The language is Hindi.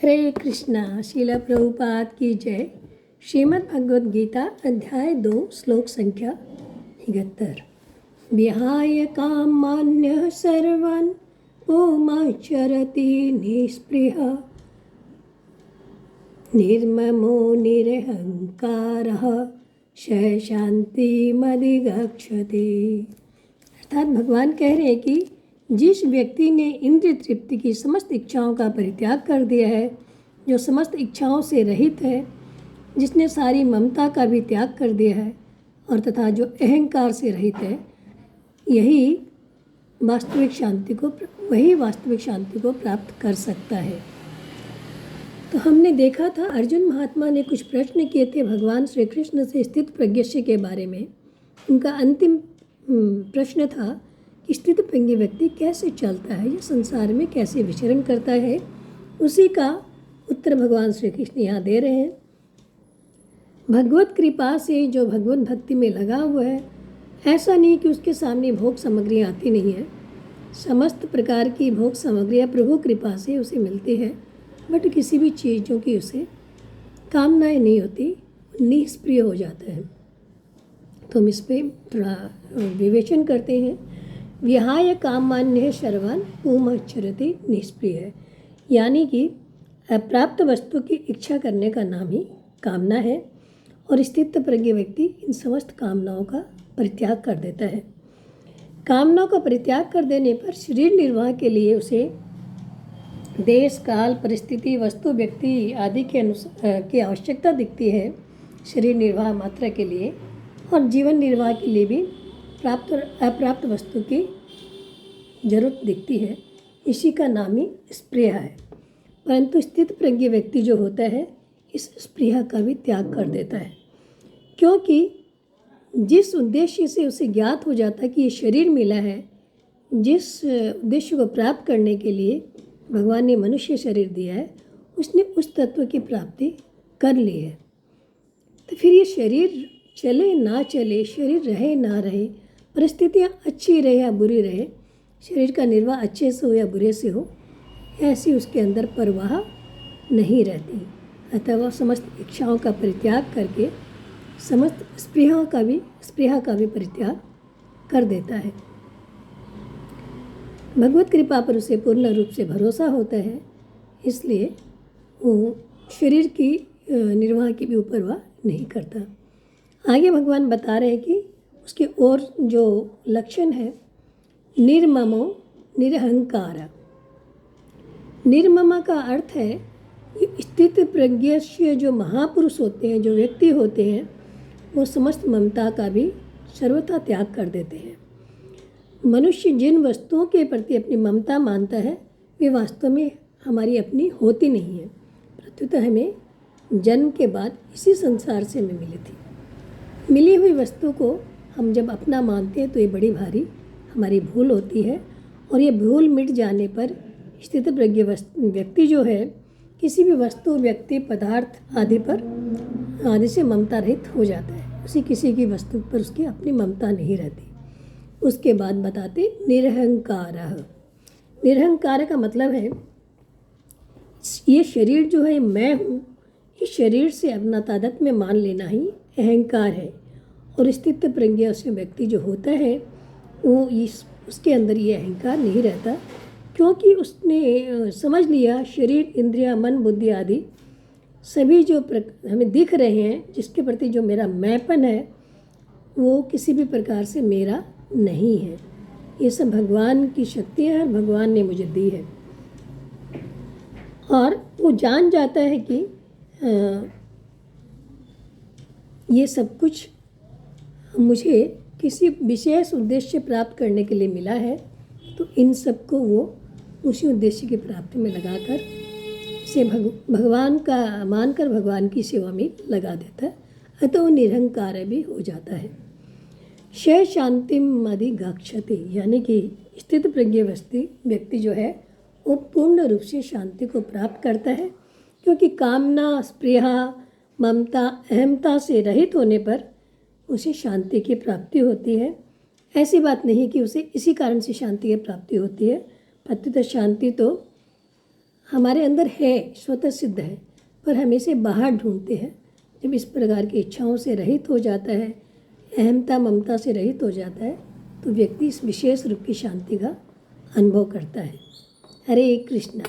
हरे कृष्णा। शीला प्रभुपाद की जय। श्रीमद् भगवद गीता अध्याय 2 श्लोक संख्या 71। विहाय कामान्यः सर्वान् पुमाचरति निःस्पृहः निर्ममो निरहंकारः स शान्तिमधिगच्छति। अर्थात भगवान कह रहे हैं कि जिस व्यक्ति ने इंद्रिय तृप्ति की समस्त इच्छाओं का परित्याग कर दिया है, जो समस्त इच्छाओं से रहित है, जिसने सारी ममता का भी त्याग कर दिया है और तथा जो अहंकार से रहित है, वही वास्तविक शांति को प्राप्त कर सकता है। तो हमने देखा था अर्जुन महात्मा ने कुछ प्रश्न किए थे भगवान श्री कृष्ण से स्थित प्रज्ञस्य के बारे में। उनका अंतिम प्रश्न था कि स्थित प्रज्ञ व्यक्ति कैसे चलता है या संसार में कैसे विचरण करता है। उसी का उत्तर भगवान श्री कृष्ण यहाँ दे रहे हैं। भगवत कृपा से जो भगवत भक्ति में लगा हुआ है, ऐसा नहीं कि उसके सामने भोग सामग्रियाँ आती नहीं है। समस्त प्रकार की भोग सामग्रियाँ प्रभु कृपा से उसे मिलती है, बट किसी भी चीज़ों की उसे कामनाएं नहीं होती, निष्प्रिय हो जाता है। तो हम इस पर थोड़ा विवेचन करते हैं। विहाय कामान्य सर्वान् पुमाचरति निष्प्रिय, यानी कि अप्राप्त वस्तु की इच्छा करने का नाम ही कामना है। और स्थित प्रज्ञ व्यक्ति इन समस्त कामनाओं का परित्याग कर देता है। कामनाओं का परित्याग कर देने पर शरीर निर्वाह के लिए उसे देश काल परिस्थिति वस्तु व्यक्ति आदि के अनुसार की आवश्यकता दिखती है। शरीर निर्वाह मात्रा के लिए और जीवन निर्वाह के लिए भी प्राप्त और अप्राप्त वस्तु की जरूरत दिखती है। इसी का नाम ही स्पृहा है। परंतु स्थित प्रज्ञ व्यक्ति जो होता है, इस स्पृहा का भी त्याग कर देता है, क्योंकि जिस उद्देश्य से उसे ज्ञात हो जाता है कि ये शरीर मिला है, जिस उद्देश्य को प्राप्त करने के लिए भगवान ने मनुष्य शरीर दिया है, उसने उस तत्व की प्राप्ति कर ली है। तो फिर ये शरीर चले ना चले, शरीर रहे ना रहे, परिस्थितियाँ अच्छी रहे या बुरी रहे, शरीर का निर्वाह अच्छे से हो या बुरे से हो, ऐसी उसके अंदर परवाह नहीं रहती। अतः वह समस्त इच्छाओं का परित्याग करके समस्त स्पृहा का भी परित्याग कर देता है। भगवत कृपा पर उसे पूर्ण रूप से भरोसा होता है, इसलिए वो शरीर की निर्वाह की भी उपरवाह नहीं करता। आगे भगवान बता रहे हैं कि उसके और जो लक्षण है, निर्ममो निरहंकार। निर्ममा का अर्थ है स्थित प्रज्ञ जो महापुरुष होते हैं, जो व्यक्ति होते हैं, वो समस्त ममता का भी सर्वथा त्याग कर देते हैं। मनुष्य जिन वस्तुओं के प्रति अपनी ममता मानता है, वे वास्तव में हमारी अपनी होती नहीं है। प्रत्युतः हमें जन्म के बाद इसी संसार से हमें मिली थी। मिली हुई वस्तु को हम जब अपना मानते हैं तो ये बड़ी भारी हमारी भूल होती है। और ये भूल मिट जाने पर स्थित प्रज्ञ व्यक्ति जो है, किसी भी वस्तु व्यक्ति पदार्थ आदि से ममता रहित हो जाता है। उसी किसी की वस्तु पर उसकी अपनी ममता नहीं रहती। उसके बाद बताते निरहंकार। निरहंकार का मतलब है ये शरीर जो है मैं हूँ, इस शरीर से अपना तादाद में मान लेना ही अहंकार है। और स्थित प्रज्ञ व्यक्ति जो होता है, वो उसके अंदर ये अहंकार नहीं रहता, क्योंकि उसने समझ लिया शरीर इंद्रिया मन बुद्धि आदि सभी जो हमें दिख रहे हैं, जिसके प्रति जो मेरा मैंपन है, वो किसी भी प्रकार से मेरा नहीं है। ये सब भगवान की शक्तियाँ हैं, भगवान ने मुझे दी है। और वो जान जाता है कि ये सब कुछ मुझे किसी विशेष उद्देश्य प्राप्त करने के लिए मिला है, तो इन सब को वो उसी उद्देश्य की प्राप्ति में लगाकर इसे भगवान का मानकर भगवान की सेवा में लगा देता है। अतः वो निरहंकार भी हो जाता है। स शांतिम अधिगच्छति, यानी कि स्थित प्रज्ञ व्यक्ति जो है, वो पूर्ण रूप से शांति को प्राप्त करता है, क्योंकि कामना स्पृहा ममता अहमता से रहित होने पर उसे शांति की प्राप्ति होती है। ऐसी बात नहीं कि उसे इसी कारण से शांति की प्राप्ति होती है। प्रत्युत शांति तो हमारे अंदर है, स्वतः सिद्ध है, पर हम इसे बाहर ढूंढते हैं। जब इस प्रकार की इच्छाओं से रहित हो जाता है, अहमता ममता से रहित हो जाता है, तो व्यक्ति इस विशेष रूप की शांति का अनुभव करता है। हरे कृष्णा।